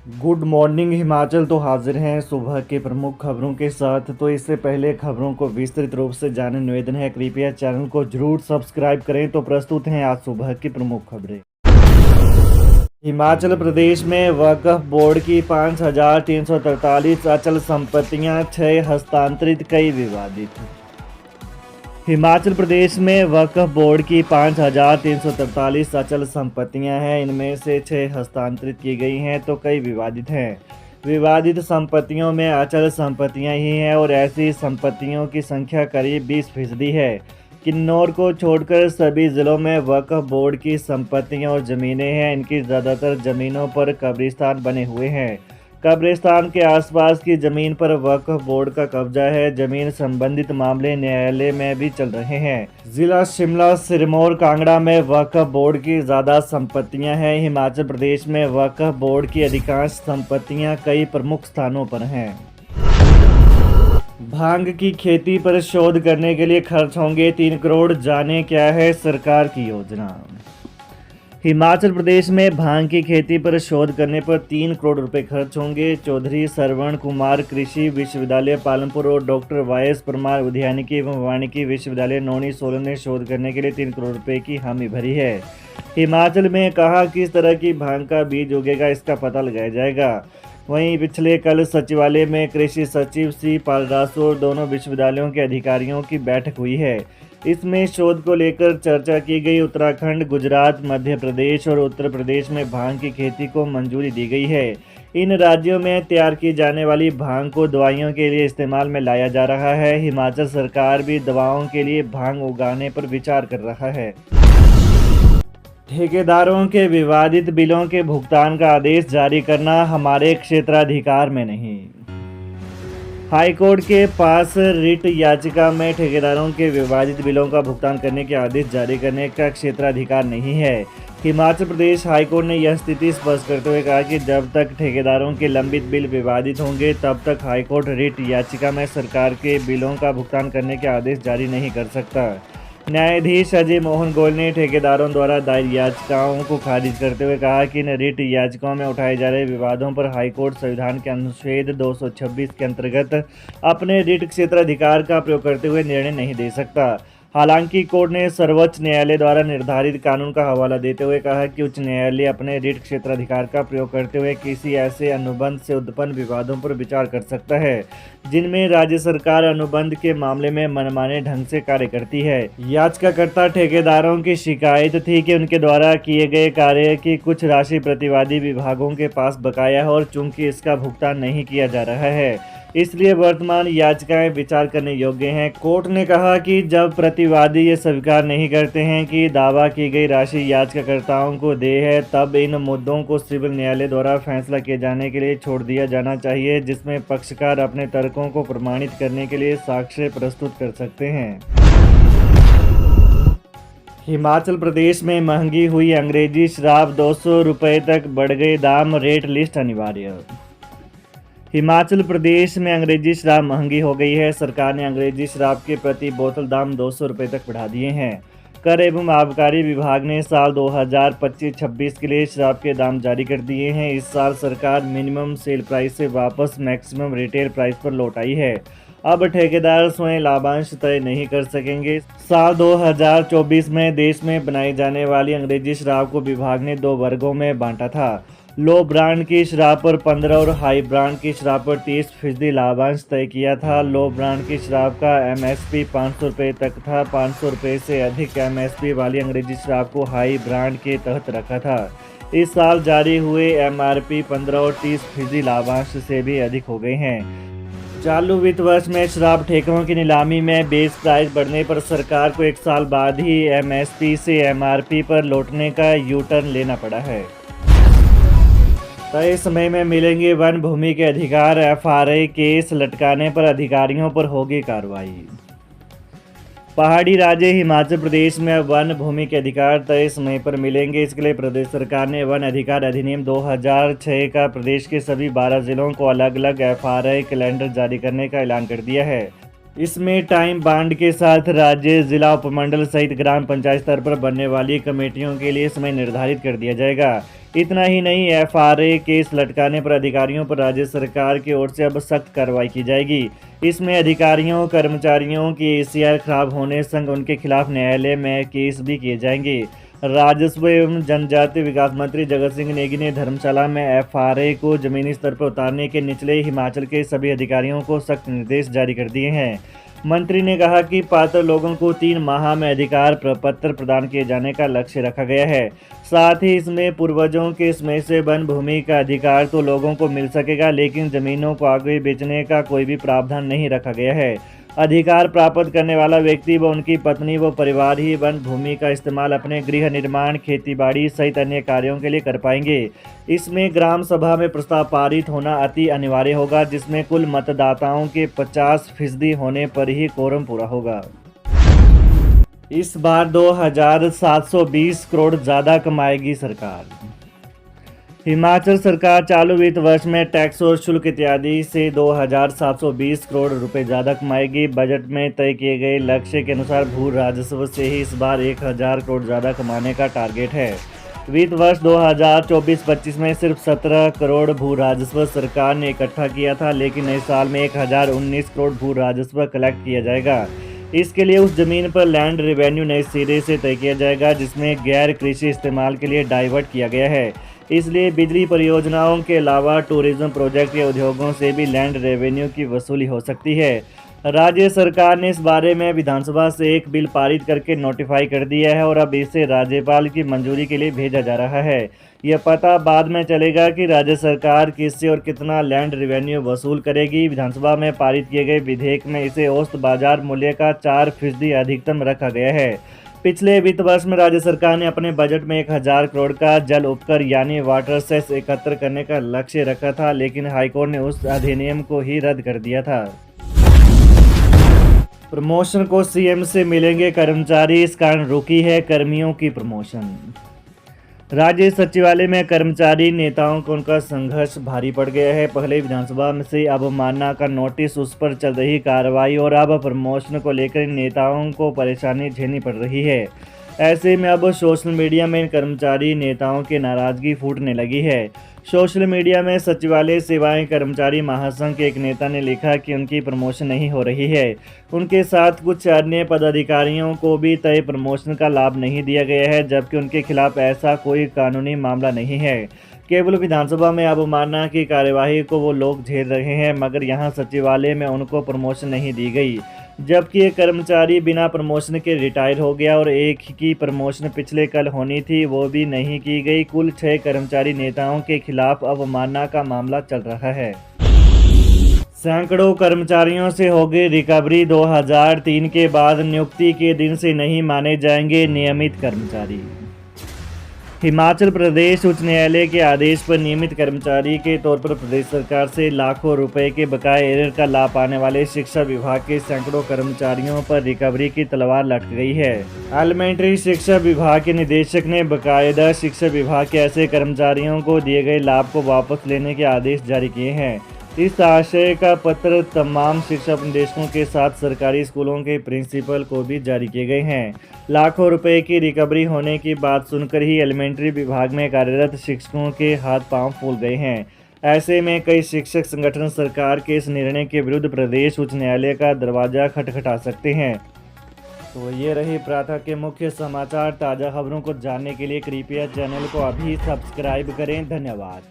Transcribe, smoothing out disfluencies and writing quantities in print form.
Good morning Himachal. तो हाजिर हैं सुबह के प्रमुख खबरों के साथ। तो इससे पहले खबरों को विस्तृत रूप से जानने निवेदन है, कृपया चैनल को जरूर सब्सक्राइब करें। तो प्रस्तुत हैं आज सुबह की प्रमुख खबरें। हिमाचल प्रदेश में वक्फ बोर्ड की 5,343 अचल संपत्तियां, 6 हस्तांतरित, कई विवादित। हिमाचल प्रदेश में वक्फ बोर्ड की 5,343 अचल संपत्तियां हैं। इनमें से 6 हस्तांतरित की गई हैं तो कई विवादित हैं। विवादित संपत्तियों में अचल संपत्तियां ही हैं और ऐसी संपत्तियों की संख्या करीब 20% है। किन्नौर को छोड़कर सभी ज़िलों में वक्फ बोर्ड की संपत्तियां और ज़मीनें हैं। इनकी ज़्यादातर ज़मीनों पर कब्रिस्तान बने हुए हैं। कब्रिस्तान के आसपास की ज़मीन पर वक्फ बोर्ड का कब्जा है। ज़मीन संबंधित मामले न्यायालय में भी चल रहे हैं। जिला शिमला, सिरमौर, कांगड़ा में वक्फ बोर्ड की ज़्यादा संपत्तियां हैं। हिमाचल प्रदेश में वक्फ बोर्ड की अधिकांश संपत्तियां कई प्रमुख स्थानों पर हैं। भांग की खेती पर शोध करने के लिए खर्च होंगे 3 करोड़, जाने क्या है सरकार की योजना। हिमाचल प्रदेश में भांग की खेती पर शोध करने पर 3 करोड़ रुपए खर्च होंगे। चौधरी श्रवण कुमार कृषि विश्वविद्यालय पालमपुर और डॉक्टर वाई.एस. परमार उद्यानिकी एवं वानिकी विश्वविद्यालय नौणी सोलन ने शोध करने के लिए 3 करोड़ रुपए की हामी भरी है। हिमाचल में कहा किस तरह की भांग का बीज उगेगा, इसका पता लगाया जाएगा। वहीं पिछले कल सचिवालय में कृषि सचिव सी पालरासु और दोनों विश्वविद्यालयों के अधिकारियों की बैठक हुई है। इसमें शोध को लेकर चर्चा की गई। उत्तराखंड, गुजरात, मध्य प्रदेश और उत्तर प्रदेश में भांग की खेती को मंजूरी दी गई है। इन राज्यों में तैयार की जाने वाली भांग को दवाइयों के लिए इस्तेमाल में लाया जा रहा है। हिमाचल सरकार भी दवाओं के लिए भांग उगाने पर विचार कर रहा है। ठेकेदारों के विवादित बिलों के भुगतान का आदेश जारी करना हमारे क्षेत्राधिकार में नहीं। हाईकोर्ट के पास रिट याचिका में ठेकेदारों के विवादित बिलों का भुगतान करने के आदेश जारी करने का क्षेत्राधिकार नहीं है। हिमाचल प्रदेश हाईकोर्ट ने यह स्थिति स्पष्ट करते हुए कहा कि जब तक ठेकेदारों के लंबित बिल विवादित होंगे तब तक हाईकोर्ट रिट याचिका में सरकार के बिलों का भुगतान करने के आदेश जारी नहीं कर सकता। न्यायाधीश अजय मोहन गोयल ने ठेकेदारों द्वारा दायर याचिकाओं को खारिज करते हुए कहा कि इन रिट याचिकाओं में उठाए जा रहे विवादों पर हाईकोर्ट संविधान के अनुच्छेद 226 के अंतर्गत अपने रिट क्षेत्राधिकार का प्रयोग करते हुए निर्णय नहीं दे सकता। हालांकि कोर्ट ने सर्वोच्च न्यायालय द्वारा निर्धारित कानून का हवाला देते हुए कहा कि उच्च न्यायालय अपने रिट क्षेत्राधिकार का प्रयोग करते हुए किसी ऐसे अनुबंध से उत्पन्न विवादों पर विचार कर सकता है जिनमें राज्य सरकार अनुबंध के मामले में मनमाने ढंग से कार्य करती है। याचिकाकर्ता ठेकेदारों की शिकायत थी कि उनके द्वारा किए गए कार्य की कुछ राशि प्रतिवादी विभागों के पास बकाया है और चूंकि इसका भुगतान नहीं किया जा रहा है इसलिए वर्तमान याचिकाएं विचार करने योग्य हैं। कोर्ट ने कहा कि जब प्रतिवादी ये स्वीकार नहीं करते हैं कि दावा की गई राशि याचिकाकर्ताओं को देय है तब इन मुद्दों को सिविल न्यायालय द्वारा फैसला किए जाने के लिए छोड़ दिया जाना चाहिए, जिसमें पक्षकार अपने तर्कों को प्रमाणित करने के लिए साक्ष्य प्रस्तुत कर सकते हैं। हिमाचल प्रदेश में महंगी हुई अंग्रेजी शराब, 200 रुपये तक बढ़ गए दाम, रेट लिस्ट अनिवार्य। हिमाचल प्रदेश में अंग्रेजी शराब महंगी हो गई है। सरकार ने अंग्रेजी शराब के प्रति बोतल दाम 200 रुपये तक बढ़ा दिए हैं। कर एवं आबकारी विभाग ने साल 2025-26 के लिए शराब के दाम जारी कर दिए हैं। इस साल सरकार मिनिमम सेल प्राइस से वापस मैक्सिमम रिटेल प्राइस पर लौट आई है। अब ठेकेदार स्वयं लाभांश तय नहीं कर सकेंगे। साल 2024 में देश में बनाई जाने वाली अंग्रेजी शराब को विभाग ने 2 वर्गों में बांटा था। लो ब्रांड की शराब पर 15 और हाई ब्रांड की शराब पर 30% लाभांश तय किया था। लो ब्रांड की शराब का MSP 500 रुपये तक था। 500 रुपये से अधिक MSP वाली अंग्रेजी शराब को हाई ब्रांड के तहत रखा था। इस साल जारी हुए MRP 15 और 30% लाभांश से भी अधिक हो गए हैं। चालू वित्त वर्ष में शराब ठेकों की नीलामी में बेस प्राइस बढ़ने पर सरकार को 1 साल बाद ही MSP से MRP पर लौटने का U-टर्न लेना पड़ा है। तय समय में मिलेंगे वन भूमि के अधिकार, FRA केस लटकाने पर अधिकारियों पर होगी कार्रवाई। पहाड़ी राज्य हिमाचल प्रदेश में वन भूमि के अधिकार तय समय पर मिलेंगे। इसके लिए प्रदेश सरकार ने वन अधिकार अधिनियम 2006 का प्रदेश के सभी 12 जिलों को अलग अलग FRA कैलेंडर जारी करने का ऐलान कर दिया है। इसमें टाइम बांड के साथ राज्य, जिला, उपमंडल सहित ग्राम पंचायत स्तर पर बनने वाली कमेटियों के लिए समय निर्धारित कर दिया जाएगा। इतना ही नहीं, एफआरए केस लटकाने पर अधिकारियों पर राज्य सरकार की ओर से अब सख्त कार्रवाई की जाएगी। इसमें अधिकारियों, कर्मचारियों की एसीआर खराब होने संग उनके खिलाफ न्यायालय में केस भी किए जाएंगे। राजस्व एवं जनजातीय विकास मंत्री जगत सिंह नेगी ने धर्मशाला में एफआरए को जमीनी स्तर पर उतारने के निचले हिमाचल के सभी अधिकारियों को सख्त निर्देश जारी कर दिए हैं। मंत्री ने कहा कि पात्र लोगों को 3 माह में अधिकार प्रपत्र प्रदान किए जाने का लक्ष्य रखा गया है। साथ ही इसमें पूर्वजों के समय से वन भूमि का अधिकार तो लोगों को मिल सकेगा, लेकिन जमीनों को आगे बेचने का कोई भी प्रावधान नहीं रखा गया है। अधिकार प्राप्त करने वाला व्यक्ति व उनकी पत्नी व परिवार ही वन भूमि का इस्तेमाल अपने गृह निर्माण, खेतीबाड़ी सहित अन्य कार्यों के लिए कर पाएंगे। इसमें ग्राम सभा में प्रस्ताव पारित होना अति अनिवार्य होगा, जिसमें कुल मतदाताओं के 50% होने पर ही कोरम पूरा होगा। इस बार 2720 करोड़ ज़्यादा कमाएगी सरकार। हिमाचल सरकार चालू वित्त वर्ष में टैक्स और शुल्क इत्यादि से 2720 करोड़ रुपए ज़्यादा कमाएगी। बजट में तय किए गए लक्ष्य के अनुसार भू राजस्व से ही इस बार 1000 करोड़ ज़्यादा कमाने का टारगेट है। वित्त वर्ष 2024-25 में सिर्फ 17 करोड़ भू राजस्व सरकार ने इकट्ठा किया था, लेकिन नए साल में 1019 करोड़ भू राजस्व कलेक्ट किया जाएगा। इसके लिए उस जमीन पर लैंड रेवेन्यू नए सिरे से तय किया जाएगा, जिसमें गैर कृषि इस्तेमाल के लिए डाइवर्ट किया गया है। इसलिए बिजली परियोजनाओं के अलावा टूरिज्म प्रोजेक्ट या उद्योगों से भी लैंड रेवेन्यू की वसूली हो सकती है। राज्य सरकार ने इस बारे में विधानसभा से एक बिल पारित करके नोटिफाई कर दिया है और अब इसे राज्यपाल की मंजूरी के लिए भेजा जा रहा है। यह पता बाद में चलेगा कि राज्य सरकार किससे और कितना लैंड रेवेन्यू वसूल करेगी। विधानसभा में पारित किए गए विधेयक में इसे औसत बाजार मूल्य का 4% अधिकतम रखा गया है। पिछले वित्त वर्ष में राज्य सरकार ने अपने बजट में 1000 करोड़ का जल उपकर यानी वाटर सेस एकत्र करने का लक्ष्य रखा था, लेकिन हाईकोर्ट ने उस अधिनियम को ही रद्द कर दिया था। प्रमोशन को सीएम से मिलेंगे कर्मचारी, इस कारण रुकी है कर्मियों की प्रमोशन। राज्य सचिवालय में कर्मचारी नेताओं को उनका संघर्ष भारी पड़ गया है। पहले विधानसभा में से अवमानना का नोटिस, उस पर चल रही कार्रवाई और अब प्रमोशन को लेकर इन नेताओं को परेशानी झेलनी पड़ रही है। ऐसे में अब सोशल मीडिया में इन कर्मचारी नेताओं की नाराजगी फूटने लगी है। सोशल मीडिया में सचिवालय सेवाएं कर्मचारी महासंघ के एक नेता ने लिखा कि उनकी प्रमोशन नहीं हो रही है। उनके साथ कुछ अन्य पदाधिकारियों को भी तय प्रमोशन का लाभ नहीं दिया गया है, जबकि उनके खिलाफ ऐसा कोई कानूनी मामला नहीं है। केवल विधानसभा में अवमानना की कार्यवाही को वो लोग झेल रहे हैं, मगर यहाँ सचिवालय में उनको प्रमोशन नहीं दी गई। जबकि एक कर्मचारी बिना प्रमोशन के रिटायर हो गया और एक की प्रमोशन पिछले कल होनी थी, वो भी नहीं की गई। कुल 6 कर्मचारी नेताओं के खिलाफ अवमानना का मामला चल रहा है। सैकड़ों कर्मचारियों से होगी रिकवरी। 2003 के बाद नियुक्ति के दिन से नहीं माने जाएंगे नियमित कर्मचारी। हिमाचल प्रदेश उच्च न्यायालय के आदेश पर नियमित कर्मचारी के तौर पर प्रदेश सरकार से लाखों रुपए के बकाये एरर का लाभ पाने वाले शिक्षा विभाग के सैकड़ों कर्मचारियों पर रिकवरी की तलवार लटक गई है। एलिमेंट्री शिक्षा विभाग के निदेशक ने बाकायदा शिक्षा विभाग के ऐसे कर्मचारियों को दिए गए लाभ को वापस लेने के आदेश जारी किए हैं। इस आशय का पत्र तमाम शिक्षा निदेशकों के साथ सरकारी स्कूलों के प्रिंसिपल को भी जारी किए गए हैं। लाखों रुपए की रिकवरी होने की बात सुनकर ही एलिमेंट्री विभाग में कार्यरत शिक्षकों के हाथ पांव फूल गए हैं। ऐसे में कई शिक्षक संगठन सरकार के इस निर्णय के विरुद्ध प्रदेश उच्च न्यायालय का दरवाजा खटखटा सकते हैं। तो ये रही प्रातः के मुख्य समाचार। ताज़ा खबरों को जानने के लिए कृपया चैनल को अभी सब्सक्राइब करें। धन्यवाद।